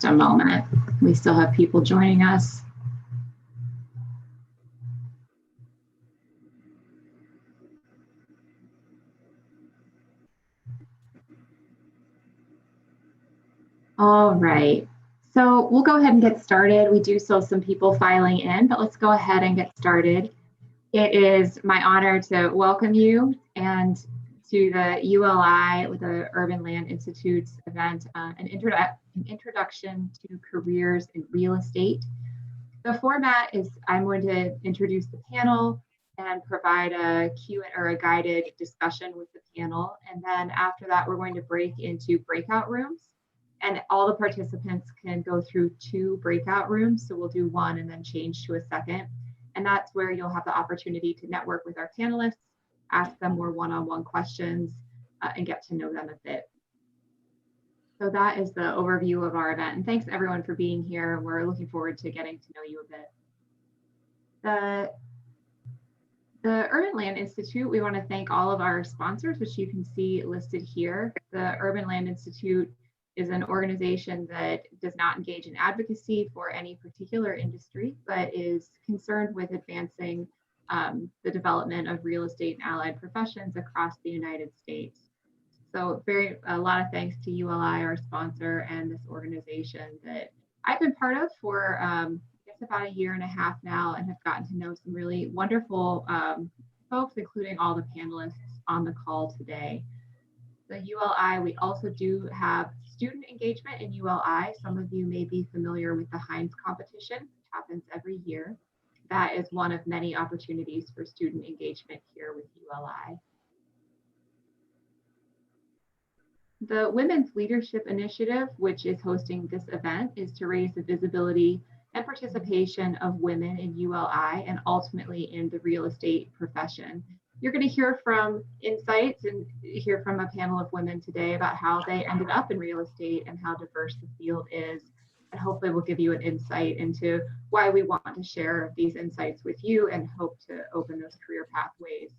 a moment. We still have people joining us. All right, so we'll go ahead and get started. We do still have some people filing in, but let's go ahead and get started. It is my honor to welcome you and to the ULI with the Urban Land Institute's event, an introduction to careers in real estate. The format is I'm going to introduce the panel and provide a a guided discussion with the panel. And then after that, we're going to break into breakout rooms. And all the participants can go through 2 breakout rooms. So we'll do one and then change to a second. And that's where you'll have the opportunity to network with our panelists, ask them more one-on-one questions, and get to know them a bit. So that is the overview of our event. And thanks everyone for being here. We're looking forward to getting to know you a bit. The Urban Land Institute, we want to thank all of our sponsors, which you can see listed here. The Urban Land Institute is an organization that does not engage in advocacy for any particular industry, but is concerned with advancing the development of real estate and allied professions across the United States. So a lot of thanks to ULI, our sponsor, and this organization that I've been part of for I guess about 1.5 years now, and have gotten to know some really wonderful folks, including all the panelists on the call today. The ULI, we also do have student engagement in ULI. Some of you may be familiar with the Hine competition, which happens every year. That is one of many opportunities for student engagement here with ULI. The Women's Leadership Initiative, which is hosting this event, is to raise the visibility and participation of women in ULI and ultimately in the real estate profession. You're going to hear from insights and hear from a panel of women today about how they ended up in real estate and how diverse the field is. And hopefully we'll give you an insight into why we want to share these insights with you and hope to open those career pathways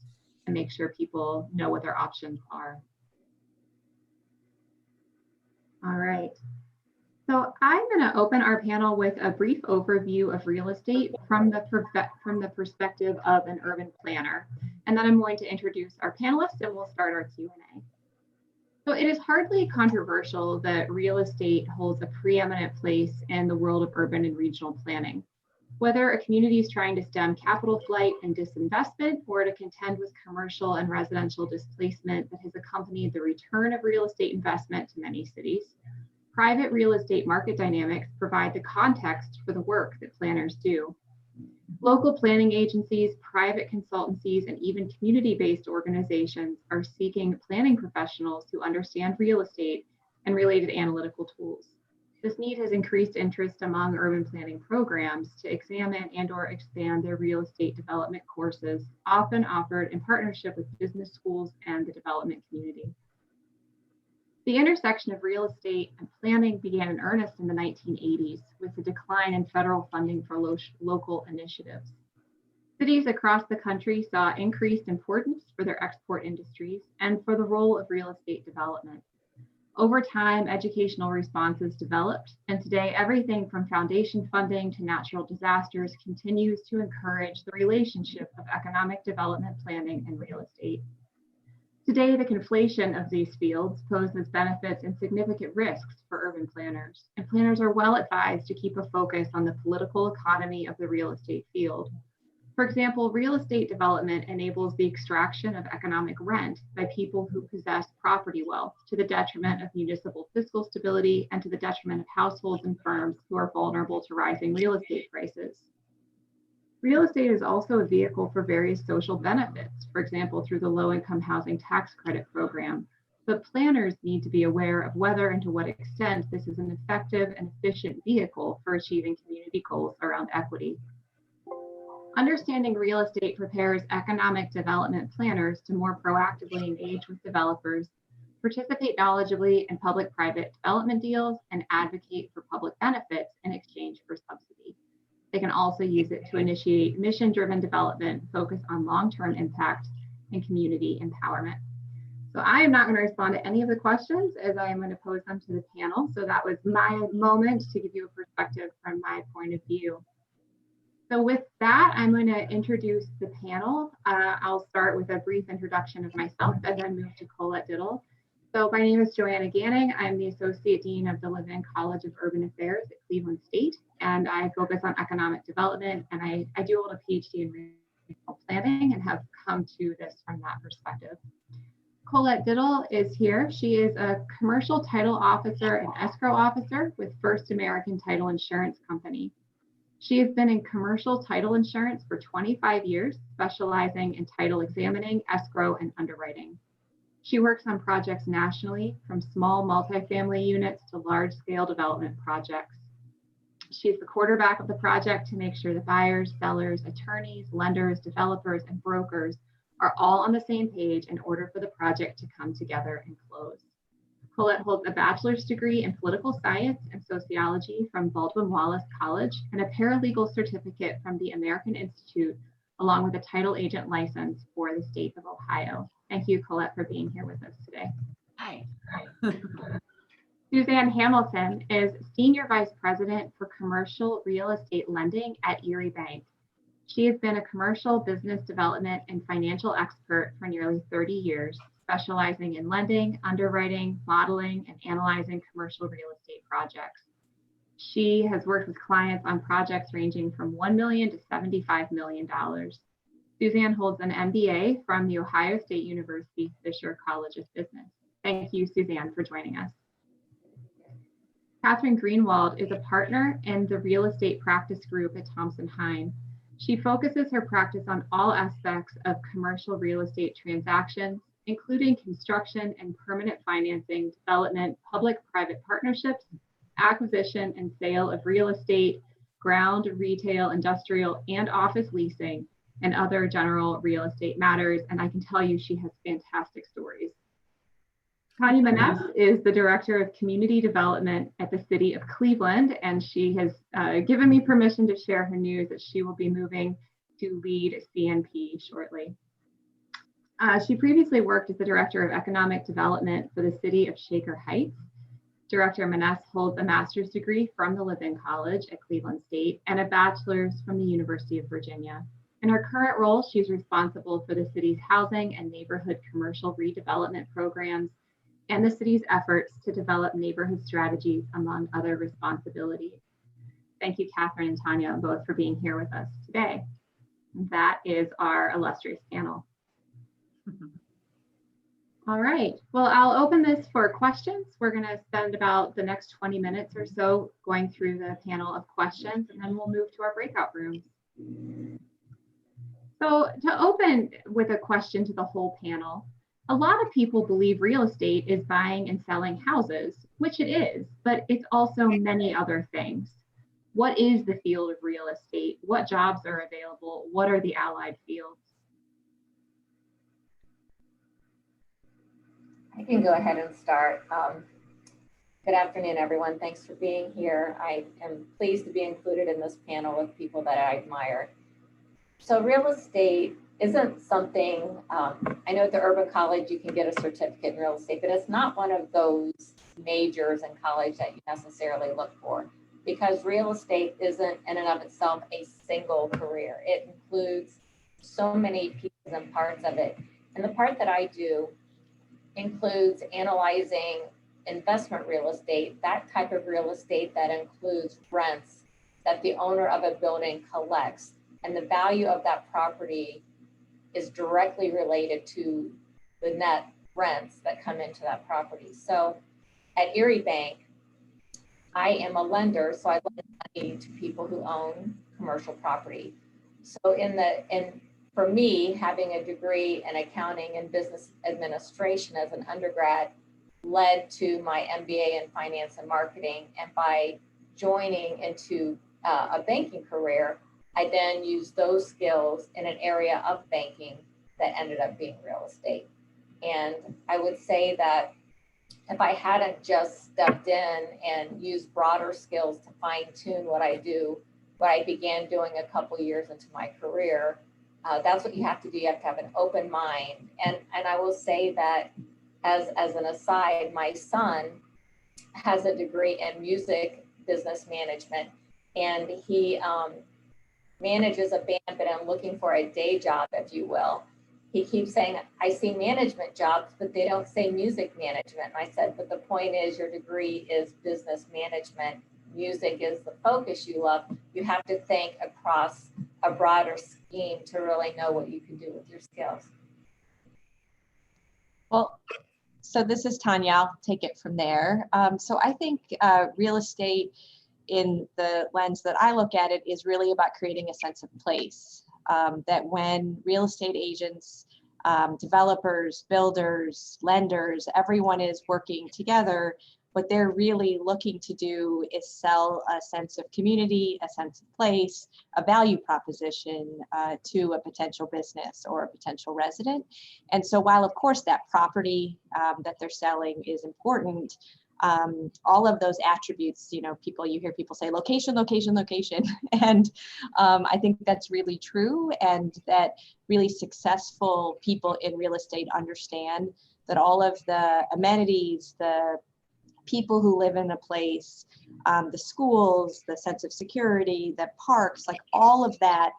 and make sure people know what their options are. All right. So I'm going to open our panel with a brief overview of real estate from the perspective of an urban planner. And then I'm going to introduce our panelists and we'll start our Q&A. So it is hardly controversial that real estate holds a preeminent place in the world of urban and regional planning. Whether a community is trying to stem capital flight and disinvestment or to contend with commercial and residential displacement that has accompanied the return of real estate investment to many cities, private real estate market dynamics provide the context for the work that planners do. Local planning agencies, private consultancies, and even community-based organizations are seeking planning professionals who understand real estate and related analytical tools. This need has increased interest among urban planning programs to examine and/or expand their real estate development courses, often offered in partnership with business schools and the development community. The intersection of real estate and planning began in earnest in the 1980s with the decline in federal funding for local initiatives. Cities across the country saw increased importance for their export industries and for the role of real estate development. Over time, educational responses developed, and today everything from foundation funding to natural disasters continues to encourage the relationship of economic development planning and real estate. Today, the conflation of these fields poses benefits and significant risks for urban planners, and planners are well advised to keep a focus on the political economy of the real estate field. For example, real estate development enables the extraction of economic rent by people who possess property wealth to the detriment of municipal fiscal stability and to the detriment of households and firms who are vulnerable to rising real estate prices. Real estate is also a vehicle for various social benefits, for example, through the low-income housing tax credit program. But planners need to be aware of whether and to what extent this is an effective and efficient vehicle for achieving community goals around equity. Understanding real estate prepares economic development planners to more proactively engage with developers, participate knowledgeably in public-private development deals, and advocate for public benefits in exchange for subsidy. They can also use it to initiate mission-driven development, focus on long-term impact, and community empowerment. So I am not going to respond to any of the questions as I am going to pose them to the panel. So that was my moment to give you a perspective from my point of view. So with that, I'm going to introduce the panel. I'll start with a brief introduction of myself and then move to Colette Diddle. So my name is Joanna Ganning. I'm the Associate Dean of the Levin College of Urban Affairs at Cleveland State, and I focus on economic development, and I do hold a PhD in regional planning and have come to this from that perspective. Colette Diddle is here. She is a commercial title officer and escrow officer with First American Title Insurance Company. She has been in commercial title insurance for 25 years, specializing in title examining, escrow, and underwriting. She works on projects nationally, from small multifamily units to large-scale development projects. She's the quarterback of the project to make sure the buyers, sellers, attorneys, lenders, developers, and brokers are all on the same page in order for the project to come together and close. Colette holds a bachelor's degree in political science and sociology from Baldwin Wallace College and a paralegal certificate from the American Institute, along with a title agent license for the state of Ohio. Thank you, Colette, for being here with us today. Hi. Suzanne Hamilton is Senior Vice President for Commercial Real Estate Lending at ErieBank. She has been a commercial business development and financial expert for nearly 30 years, specializing in lending, underwriting, modeling, and analyzing commercial real estate projects. She has worked with clients on projects ranging from $1 million to $75 million. Suzanne holds an MBA from the Ohio State University Fisher College of Business. Thank you, Suzanne, for joining us. Cathryn Greenwald is a partner in the real estate practice group at Thompson Hine. She focuses her practice on all aspects of commercial real estate transactions, including construction and permanent financing, development, public-private partnerships, acquisition and sale of real estate, ground, retail, industrial, and office leasing, and other general real estate matters. And I can tell you she has fantastic stories. Tania Menesse is the Director of Community Development at the City of Cleveland, and she has given me permission to share her news that she will be moving to lead CNP shortly. She previously worked as the Director of Economic Development for the City of Shaker Heights. Director Menesse holds a master's degree from the Levin College at Cleveland State and a bachelor's from the University of Virginia. In her current role, she's responsible for the city's housing and neighborhood commercial redevelopment programs and the city's efforts to develop neighborhood strategies, among other responsibilities. Thank you, Cathryn and Tania, both for being here with us today. That is our illustrious panel. All right, well, I'll open this for questions. We're gonna spend about the next 20 minutes or so going through the panel of questions, and then we'll move to our breakout rooms. So to open with a question to the whole panel, a lot of people believe real estate is buying and selling houses, which it is, but it's also many other things. What is the field of real estate? What jobs are available? What are the allied fields? I can go ahead and start. Good afternoon, everyone. Thanks for being here. I am pleased to be included in this panel with people that I admire. So real estate isn't something, I know at the Urban College you can get a certificate in real estate, but it's not one of those majors in college that you necessarily look for, because real estate isn't in and of itself a single career. It includes so many pieces and parts of it. And the part that I do includes analyzing investment real estate, that type of real estate that includes rents that the owner of a building collects, and the value of that property is directly related to the net rents that come into that property. So at ErieBank, I am a lender, so I lend money to people who own commercial property. So for me, having a degree in accounting and business administration as an undergrad led to my MBA in finance and marketing. And by joining into a banking career, I then used those skills in an area of banking that ended up being real estate. And I would say that if I hadn't just stepped in and used broader skills to fine tune what I do, what I began doing a couple years into my career, that's what you have to do. You have to have an open mind. And I will say that as an aside, my son has a degree in music business management, and he manages a band, but I'm looking for a day job, if you will. He keeps saying, I see management jobs, but they don't say music management. And I said, but the point is your degree is business management. Music is the focus you love. You have to think across a broader scheme to really know what you can do with your skills. Well, so this is Tania, I'll take it from there. So I think real estate, in the lens that I look at it, is really about creating a sense of place. That when real estate agents, developers, builders, lenders, everyone is working together, what they're really looking to do is sell a sense of community, a sense of place, a value proposition to a potential business or a potential resident. And so while of course that property that they're selling is important, all of those attributes, you hear people say location, location, location. And I think that's really true, and that really successful people in real estate understand that all of the amenities, the people who live in a place, the schools, the sense of security, the parks, like all of that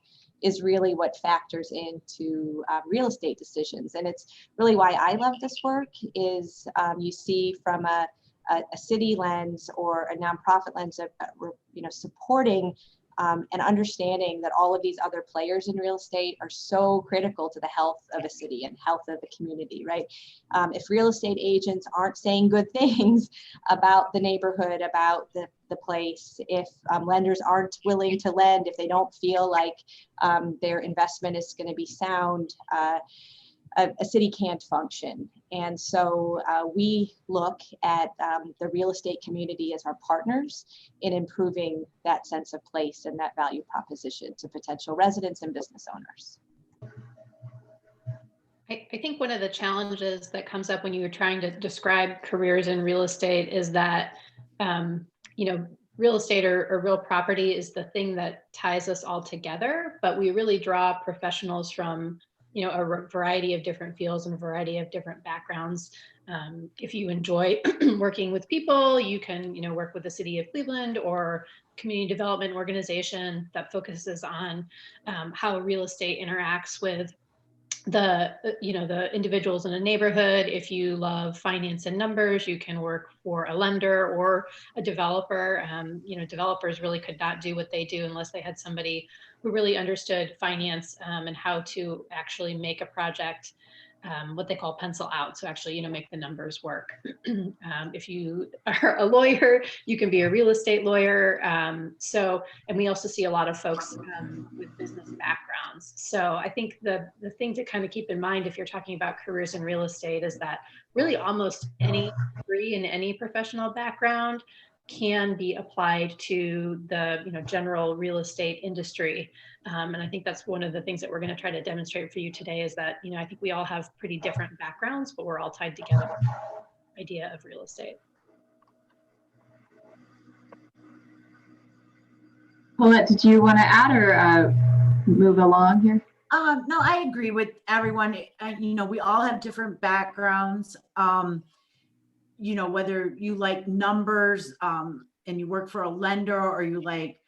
is really what factors into real estate decisions. And it's really why I love this work is you see from a city lens or a nonprofit lens of supporting and understanding that all of these other players in real estate are so critical to the health of a city and health of the community, right? If real estate agents aren't saying good things about the neighborhood, about the place, if lenders aren't willing to lend, if they don't feel like their investment is going to be sound, a city can't function. And so we look at the real estate community as our partners in improving that sense of place and that value proposition to potential residents and business owners. I think one of the challenges that comes up when you were trying to describe careers in real estate is that, real estate or real property is the thing that ties us all together, but we really draw professionals from a variety of different fields and a variety of different backgrounds. If you enjoy working with people, you can, work with the City of Cleveland or community development organization that focuses on how real estate interacts with the individuals in a neighborhood. If you love finance and numbers, you can work for a lender or a developer. Developers really could not do what they do unless they had somebody who really understood finance and how to actually make a project what they call pencil out. So actually, make the numbers work. If you are a lawyer, you can be a real estate lawyer. And we also see a lot of folks with business backgrounds. So I think the thing to kind of keep in mind if you're talking about careers in real estate is that really almost any degree in any professional background can be applied to the general real estate industry. And I think that's one of the things that we're going to try to demonstrate for you today is that, I think we all have pretty different backgrounds, but we're all tied together with the idea of real estate. Colette, did you want to add or move along here? No, I agree with everyone. We all have different backgrounds. Whether you like numbers and you work for a lender, or you like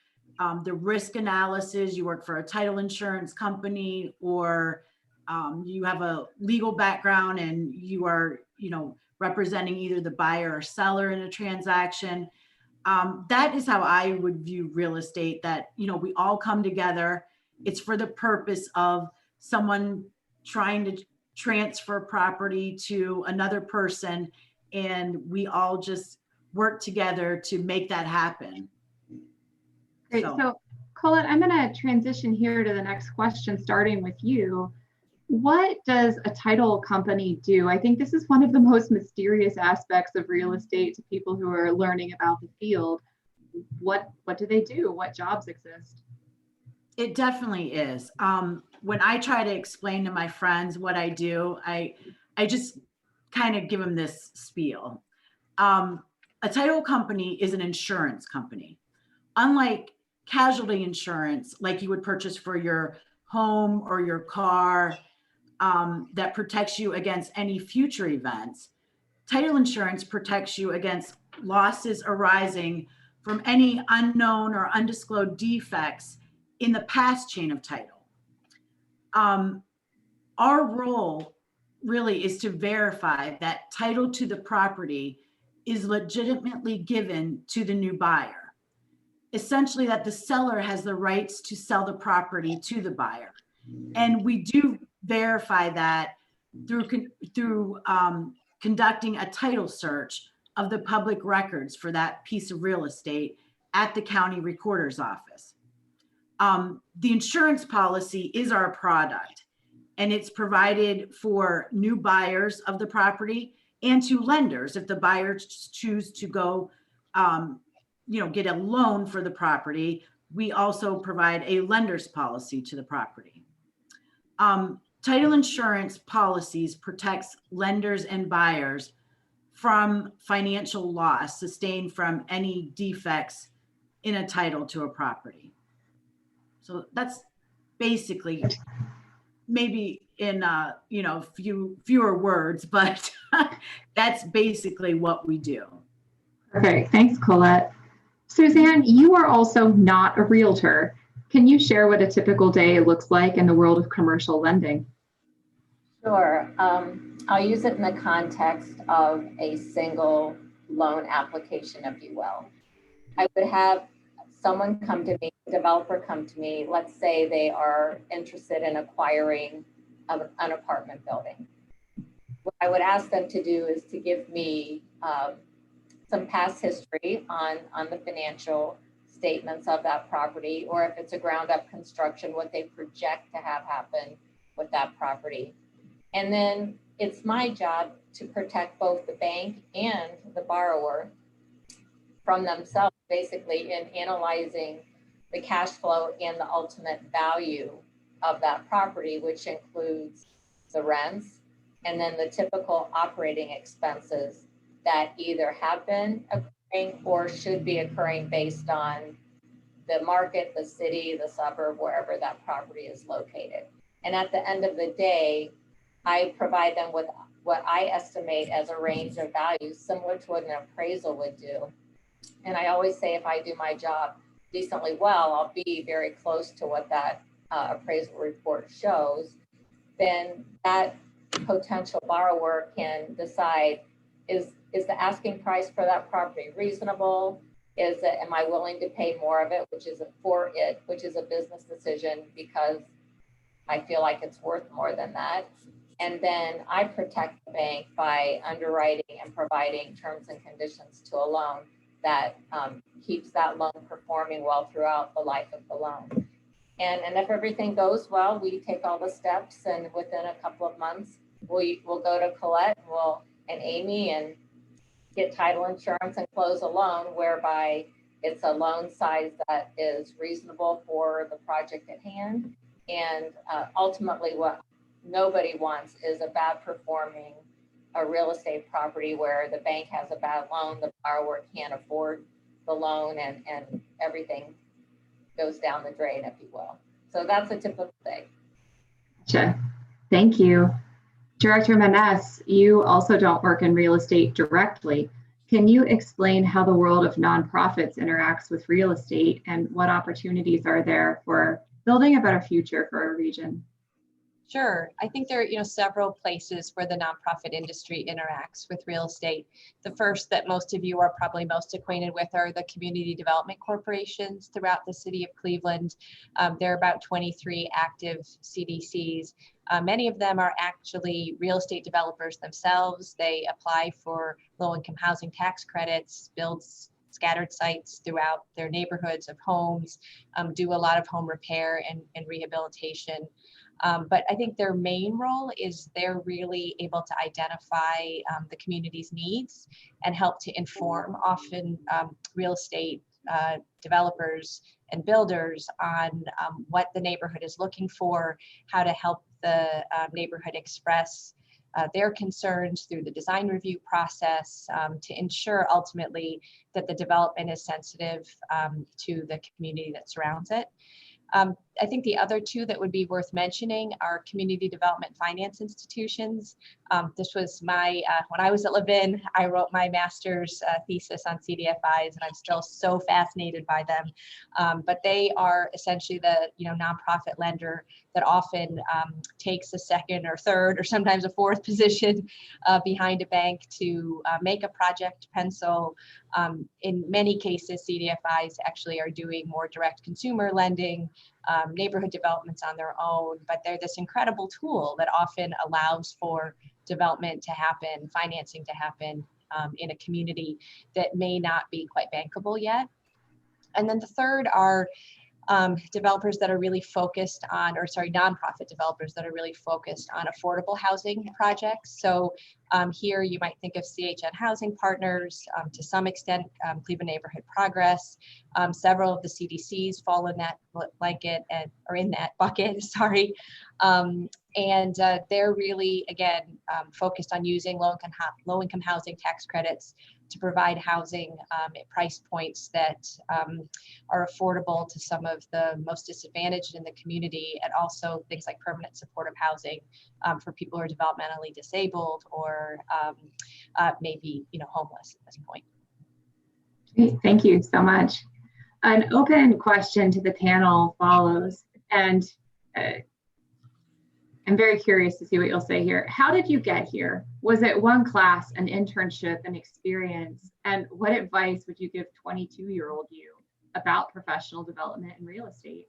the risk analysis, you work for a title insurance company, or you have a legal background and you are, representing either the buyer or seller in a transaction. That is how I would view real estate, that, we all come together. It's for the purpose of someone trying to transfer property to another person, and we all just work together to make that happen. Great. So Colette, I'm going to transition here to the next question, starting with you. What does a title company do? I think this is one of the most mysterious aspects of real estate to people who are learning about the field. What do they do? What jobs exist? It definitely is. When I try to explain to my friends what I do, I just kind of give them this spiel. A title company is an insurance company. Unlike casualty insurance, like you would purchase for your home or your car, that protects you against any future events, Title insurance protects you against losses arising from any unknown or undisclosed defects in the past chain of title. Our role really is to verify that title to the property is legitimately given to the new buyer. Essentially, that the seller has the rights to sell the property to the buyer. And we do verify that through conducting a title search of the public records for that piece of real estate at the county recorder's office. The insurance policy is our product, and it's provided for new buyers of the property and to lenders if the buyers choose to go, get a loan for the property. We also provide a lender's policy to the property. Title insurance policies protects lenders and buyers from financial loss sustained from any defects in a title to a property. So that's basically, maybe in fewer words, but that's basically what we do. Perfect. Thanks, Colette. Suzanne, you are also not a realtor. Can you share what a typical day looks like in the world of commercial lending? Sure. I'll use it in the context of a single loan application, if you will. I would have someone come to me, a developer come to me, let's say they are interested in acquiring an apartment building. What I would ask them to do is to give me some past history on the financial statements of that property, or if it's a ground up construction, what they project to have happen with that property. And then it's my job to protect both the bank and the borrower from themselves, basically, in analyzing the cash flow and the ultimate value of that property, which includes the rents and then the typical operating expenses that either have been occurring or should be occurring based on the market, the city, the suburb, wherever that property is located. And at the end of the day, I provide them with what I estimate as a range of values, similar to what an appraisal would do. And I always say, if I do my job decently well, I'll be very close to what that appraisal report shows. Then that potential borrower can decide, is the asking price for that property reasonable? Am I willing to pay more of it, which is a business decision because I feel like it's worth more than that. And then I protect the bank by underwriting and providing terms and conditions to a loan that keeps that loan performing well throughout the life of the loan. And if everything goes well, we take all the steps, and within a couple of months, we'll go to Colette and Amy and get title insurance and close a loan whereby it's a loan size that is reasonable for the project at hand. And ultimately, what nobody wants is a bad performing real estate property where the bank has a bad loan, the borrower can't afford the loan, and everything goes down the drain, if you will. So that's a typical thing. Gotcha. Thank you. Director Menesse, you also don't work in real estate directly. Can you explain how the world of nonprofits interacts with real estate and what opportunities are there for building a better future for our region? Sure. I think there are several places where the nonprofit industry interacts with real estate. The first that most of you are probably most acquainted with are the community development corporations throughout the city of Cleveland. There are about 23 active CDCs. Many of them are actually real estate developers themselves. They apply for low-income housing tax credits, build scattered sites throughout their neighborhoods of homes, do a lot of home repair and rehabilitation. But I think their main role is they're really able to identify the community's needs and help to inform often real estate developers and builders on what the neighborhood is looking for, how to help the neighborhood express their concerns through the design review process to ensure ultimately that the development is sensitive to the community that surrounds it. I think the other two that would be worth mentioning are community development finance institutions. This was my, when I was at Levin, I wrote my master's thesis on CDFIs, and I'm still so fascinated by them. But they are essentially the nonprofit lender that often takes a second or third or sometimes a fourth position behind a bank to make a project pencil. In many cases, CDFIs actually are doing more direct consumer lending, neighborhood developments on their own, but they're this incredible tool that often allows for development to happen, financing to happen in a community that may not be quite bankable yet. And then the third are developers that are really focused on, nonprofit developers that are really focused on affordable housing projects. So here you might think of CHN Housing Partners, to some extent, Cleveland Neighborhood Progress. Several of the CDCs fall in that blanket or in that bucket, sorry. And they're really, again, focused on using low-income housing tax credits to provide housing at price points that are affordable to some of the most disadvantaged in the community, and also things like permanent supportive housing for people who are developmentally disabled or maybe homeless at this point. Great, thank you so much. An open question to the panel follows, and I'm very curious to see what you'll say here. How did you get here? Was it one class, an internship, an experience? And what advice would you give 22-year-old you about professional development in real estate?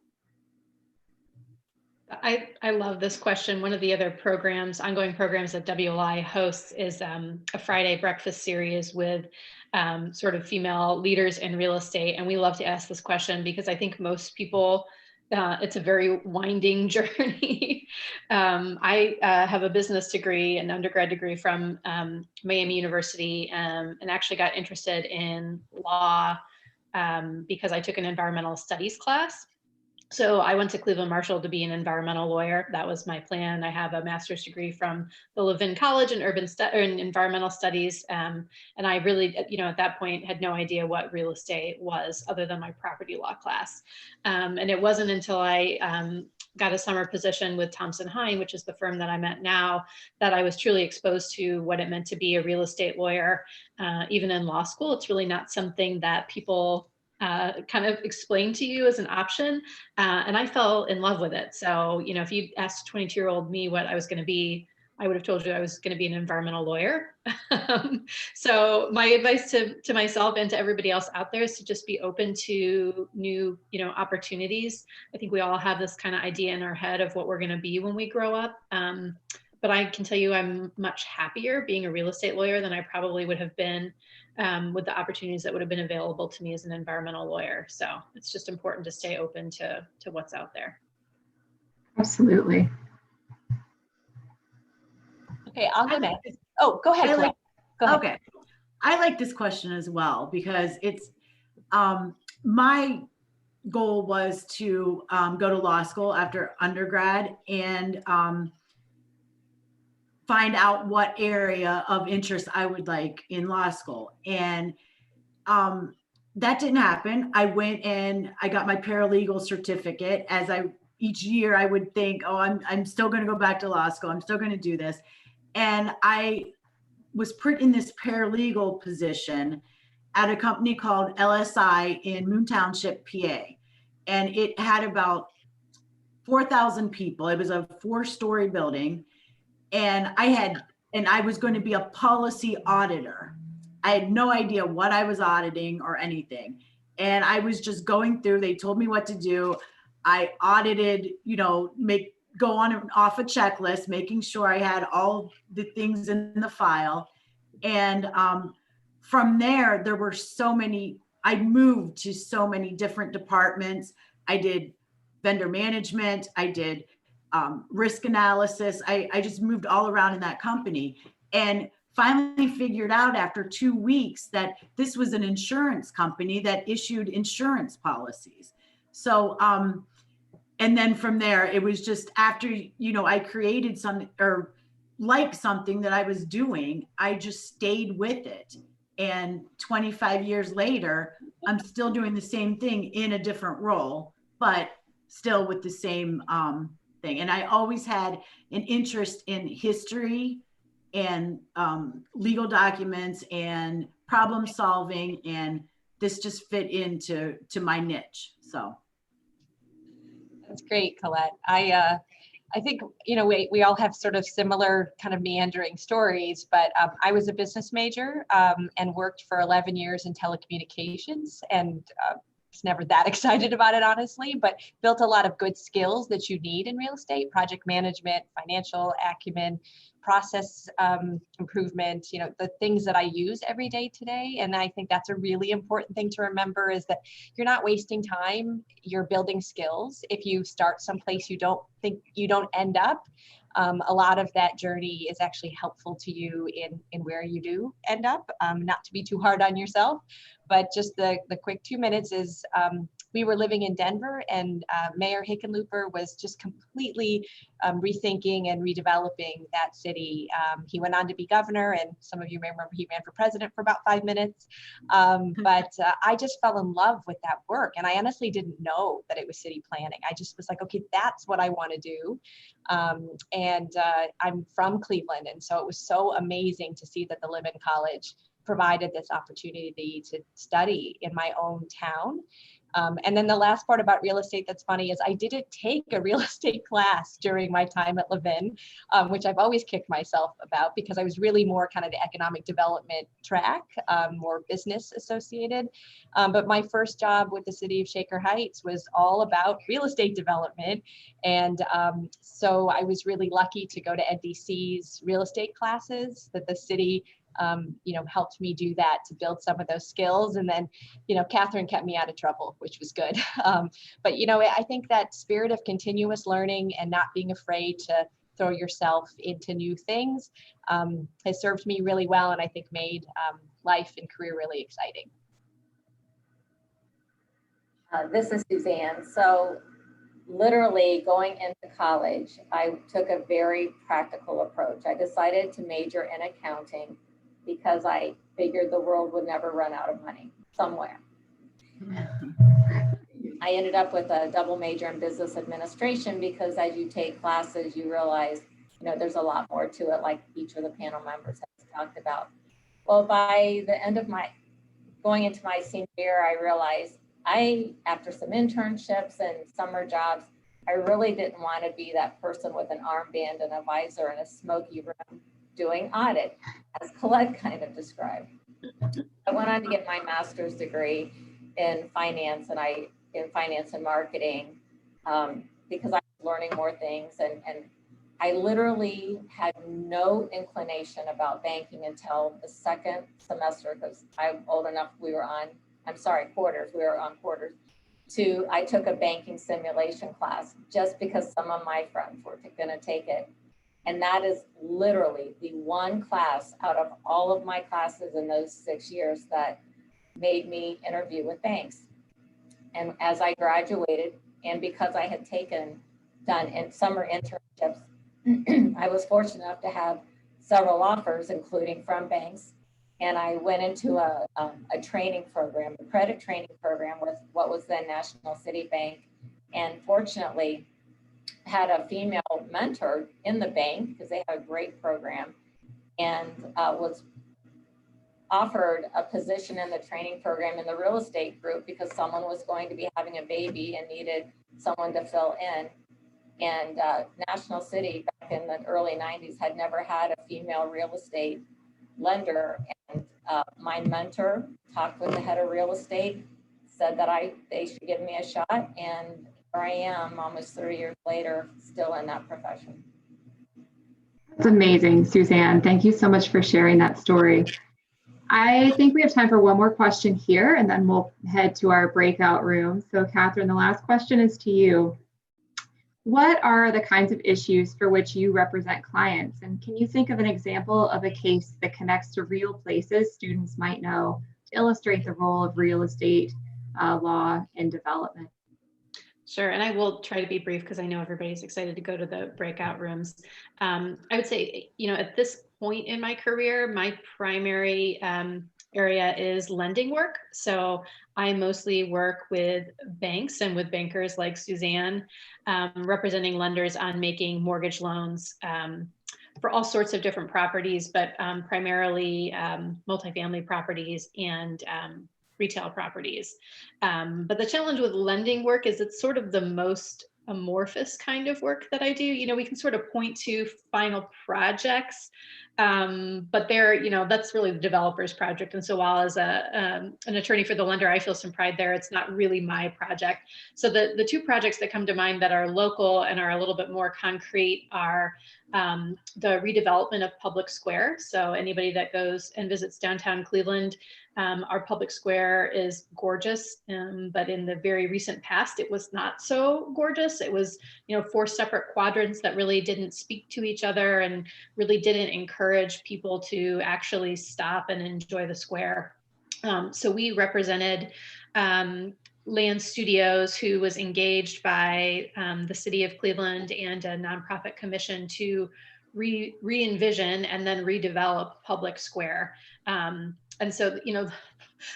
I love this question. One of the other ongoing programs that WLI hosts is a Friday breakfast series with sort of female leaders in real estate. And we love to ask this question because I think most people, it's a very winding journey. I have a business degree, an undergrad degree from Miami University, and actually got interested in law because I took an environmental studies class. So I went to Cleveland Marshall to be an environmental lawyer. That was my plan. I have a master's degree from the Levin College in environmental studies. And I really, at that point had no idea what real estate was other than my property law class. And it wasn't until I got a summer position with Thompson Hine, which is the firm that I'm at now, that I was truly exposed to what it meant to be a real estate lawyer. Even in law school, it's really not something that people kind of explained to you as an option. And I fell in love with it. So, if you asked 22-year-old me what I was going to be, I would have told you I was going to be an environmental lawyer. So my advice to myself and to everybody else out there is to just be open to new, opportunities. I think we all have this kind of idea in our head of what we're going to be when we grow up. But I can tell you I'm much happier being a real estate lawyer than I probably would have been with the opportunities that would have been available to me as an environmental lawyer. So it's just important to stay open to what's out there. Absolutely. Okay, I'll go next. Oh, go ahead. Go ahead. Okay. I like this question as well because it's my goal was to go to law school after undergrad and find out what area of interest I would like in law school. And that didn't happen. I went and I got my paralegal certificate. Each year I would think, oh, I'm still going to go back to law school. I'm still going to do this. And I was put in this paralegal position at a company called LSI in Moon Township, PA. And it had about 4,000 people. It was a 4-story building. And I was going to be a policy auditor. I had no idea what I was auditing or anything. And I was just going through, they told me what to do. I audited, go on and off a checklist, making sure I had all the things in the file. And from there were so many, I moved to so many different departments. I did vendor management. I did risk analysis. I just moved all around in that company and finally figured out after 2 weeks that this was an insurance company that issued insurance policies. So, and then from there, it was just after, I created something or liked something that I was doing, I just stayed with it. And 25 years later, I'm still doing the same thing in a different role, but still with the same thing. And I always had an interest in history and legal documents and problem solving, and this just fit into my niche. So that's great, Colette. I think, you know, we all have sort of similar kind of meandering stories, but I was a business major and worked for 11 years in telecommunications, and was never that excited about it, honestly, but built a lot of good skills that you need in real estate: project management, financial acumen, process improvement, you know, the things that I use every day today. And I think that's a really important thing to remember, is that you're not wasting time, you're building skills. If you start someplace you don't end up, a lot of that journey is actually helpful to you in where you do end up. Not to be too hard on yourself, but just the quick 2 minutes is, we were living in Denver, and Mayor Hickenlooper was just completely rethinking and redeveloping that city. He went on to be governor, and some of you may remember he ran for president for about 5 minutes. But I just fell in love with that work, and I honestly didn't know that it was city planning. I just was like, okay, that's what I want to do. And I'm from Cleveland, and so it was so amazing to see that the Lehman College provided this opportunity to study in my own town. And then the last part about real estate that's funny is I didn't take a real estate class during my time at Levin, which I've always kicked myself about, because I was really more kind of the economic development track, more business associated. But my first job with the city of Shaker Heights was all about real estate development. And so I was really lucky to go to NDC's real estate classes that the city you know, helped me do that, to build some of those skills. And then, you know, Cathryn kept me out of trouble, which was good. But, you know, I think that spirit of continuous learning and not being afraid to throw yourself into new things has served me really well, and I think made life and career really exciting. This is Suzanne. So literally going into college, I took a very practical approach. I decided to major in accounting because I figured the world would never run out of money somewhere. I ended up with a double major in business administration because as you take classes, you realize, you know, there's a lot more to it, like each of the panel members has talked about. Well, by the end of going into my senior year, I realized after some internships and summer jobs, I really didn't want to be that person with an armband and a visor in a smoky room doing audit, as Colette kind of described. I went on to get my master's degree in finance and marketing because I was learning more things. And I literally had no inclination about banking until the second semester, because I'm old enough, quarters. We were on quarters. I took a banking simulation class just because some of my friends were going to take it. And that is literally the one class out of all of my classes in those 6 years that made me interview with banks. And as I graduated, and because I had done in summer internships, I was fortunate enough to have several offers, including from banks. And I went into a training program, a credit training program with what was then National City Bank. And fortunately, had a female mentor in the bank because they have a great program, and was offered a position in the training program in the real estate group because someone was going to be having a baby and needed someone to fill in. And National City back in the early 90s had never had a female real estate lender. And my mentor talked with the head of real estate, said that they should give me a shot. And here I am almost 30 years later, still in that profession. That's amazing, Suzanne. Thank you so much for sharing that story. I think we have time for one more question here, and then we'll head to our breakout room. So Cathryn, the last question is to you. What are the kinds of issues for which you represent clients? And can you think of an example of a case that connects to real places students might know to illustrate the role of real estate law in development? Sure, and I will try to be brief because I know everybody's excited to go to the breakout rooms. I would say, you know, at this point in my career, my primary area is lending work. So I mostly work with banks and with bankers like Suzanne, representing lenders on making mortgage loans for all sorts of different properties, but primarily multifamily properties and retail properties. But the challenge with lending work is it's sort of the most amorphous kind of work that I do. You know, we can sort of point to final projects, but they're, you know, that's really the developer's project. And so while as an attorney for the lender, I feel some pride there, it's not really my project. So the two projects that come to mind that are local and are a little bit more concrete are the redevelopment of Public Square. So anybody that goes and visits downtown Cleveland, our public square is gorgeous, but in the very recent past, it was not so gorgeous. It was, you know, 4 separate quadrants that really didn't speak to each other and really didn't encourage people to actually stop and enjoy the square. So we represented Land Studios, who was engaged by the city of Cleveland and a nonprofit commission to re-envision and then redevelop Public Square. And so, you know,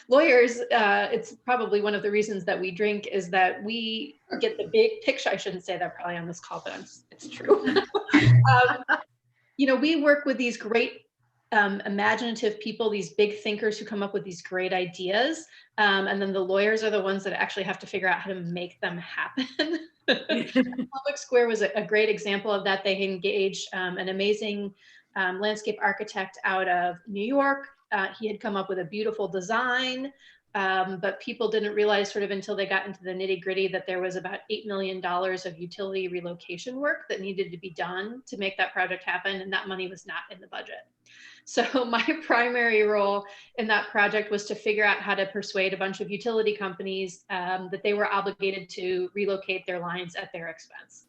lawyers, it's probably one of the reasons that we drink is that we get the big picture. I shouldn't say that probably on this call, but it's true. You know, we work with these great imaginative people, these big thinkers who come up with these great ideas. And then the lawyers are the ones that actually have to figure out how to make them happen. Public Square was a great example of that. They engaged an amazing landscape architect out of New York. He had come up with a beautiful design, but people didn't realize sort of until they got into the nitty gritty that there was about $8 million of utility relocation work that needed to be done to make that project happen. And that money was not in the budget. So my primary role in that project was to figure out how to persuade a bunch of utility companies that they were obligated to relocate their lines at their expense,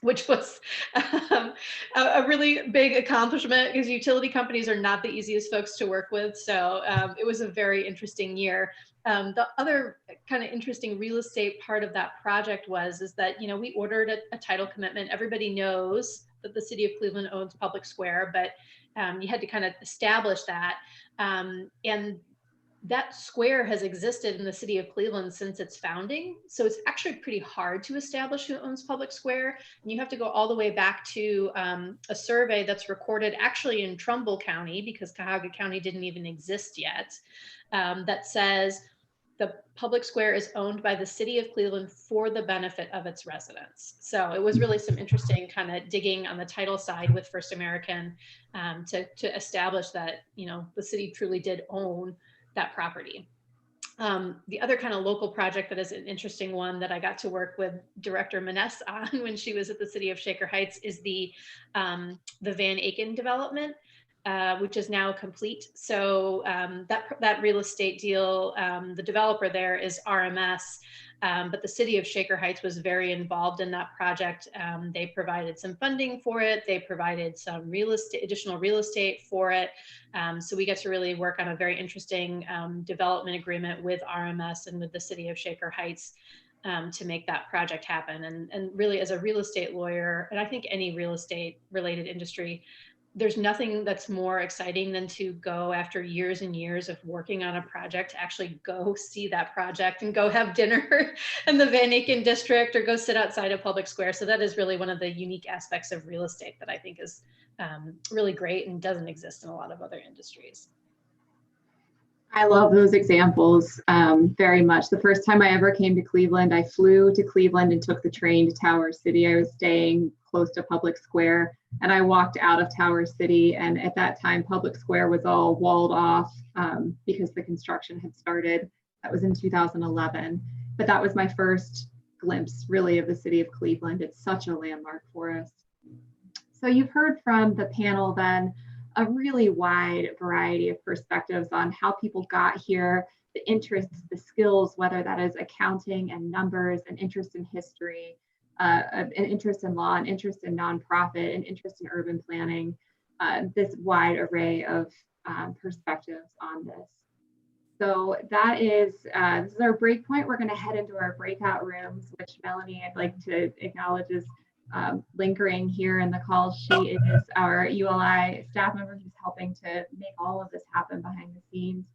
which was a really big accomplishment because utility companies are not the easiest folks to work with. So it was a very interesting year. The other kind of interesting real estate part of that project is that, you know, we ordered a title commitment. Everybody knows that the city of Cleveland owns Public Square, but you had to kind of establish that. And that square has existed in the city of Cleveland since its founding. So it's actually pretty hard to establish who owns Public Square. And you have to go all the way back to a survey that's recorded actually in Trumbull County, because Cuyahoga County didn't even exist yet, that says the Public Square is owned by the city of Cleveland for the benefit of its residents. So it was really some interesting kind of digging on the title side with First American to establish that, you know, the city truly did own that property. The other kind of local project that is an interesting one that I got to work with Director Menesse on when she was at the city of Shaker Heights is the Van Aken development, which is now complete. So that real estate deal, the developer there is RMS, but the city of Shaker Heights was very involved in that project. They provided some funding for it. They provided some additional real estate for it. So we get to really work on a very interesting development agreement with RMS and with the city of Shaker Heights to make that project happen. And really, as a real estate lawyer, and I think any real estate related industry, there's nothing that's more exciting than to go after years and years of working on a project, to actually go see that project and go have dinner in the Van Aken district or go sit outside of Public Square. So that is really one of the unique aspects of real estate that I think is really great and doesn't exist in a lot of other industries. I love those examples very much. The first time I ever came to Cleveland, I flew to Cleveland and took the train to Tower City. I was staying close to Public Square, and I walked out of Tower City, and at that time Public Square was all walled off because the construction had started. That was in 2011, but that was my first glimpse really of the city of Cleveland. It's such a landmark for us. So you've heard from the panel then a really wide variety of perspectives on how people got here, the interests, the skills, whether that is accounting and numbers, an interest in history, an interest in law, an interest in nonprofit, an interest in urban planning, this wide array of perspectives on this. So that is, this is our break point. We're going to head into our breakout rooms, which Melanie, I'd like to acknowledge is lingering here in the call. She is our ULI staff member who's helping to make all of this happen behind the scenes.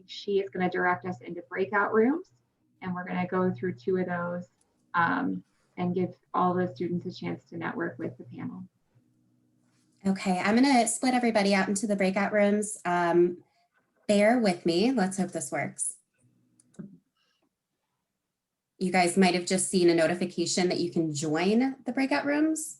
she is going to direct us into breakout rooms, and we're going to go through 2 of those and give all the students a chance to network with the panel. Okay, I'm going to split everybody out into the breakout rooms. Bear with me. Let's hope this works. You guys might have just seen a notification that you can join the breakout rooms.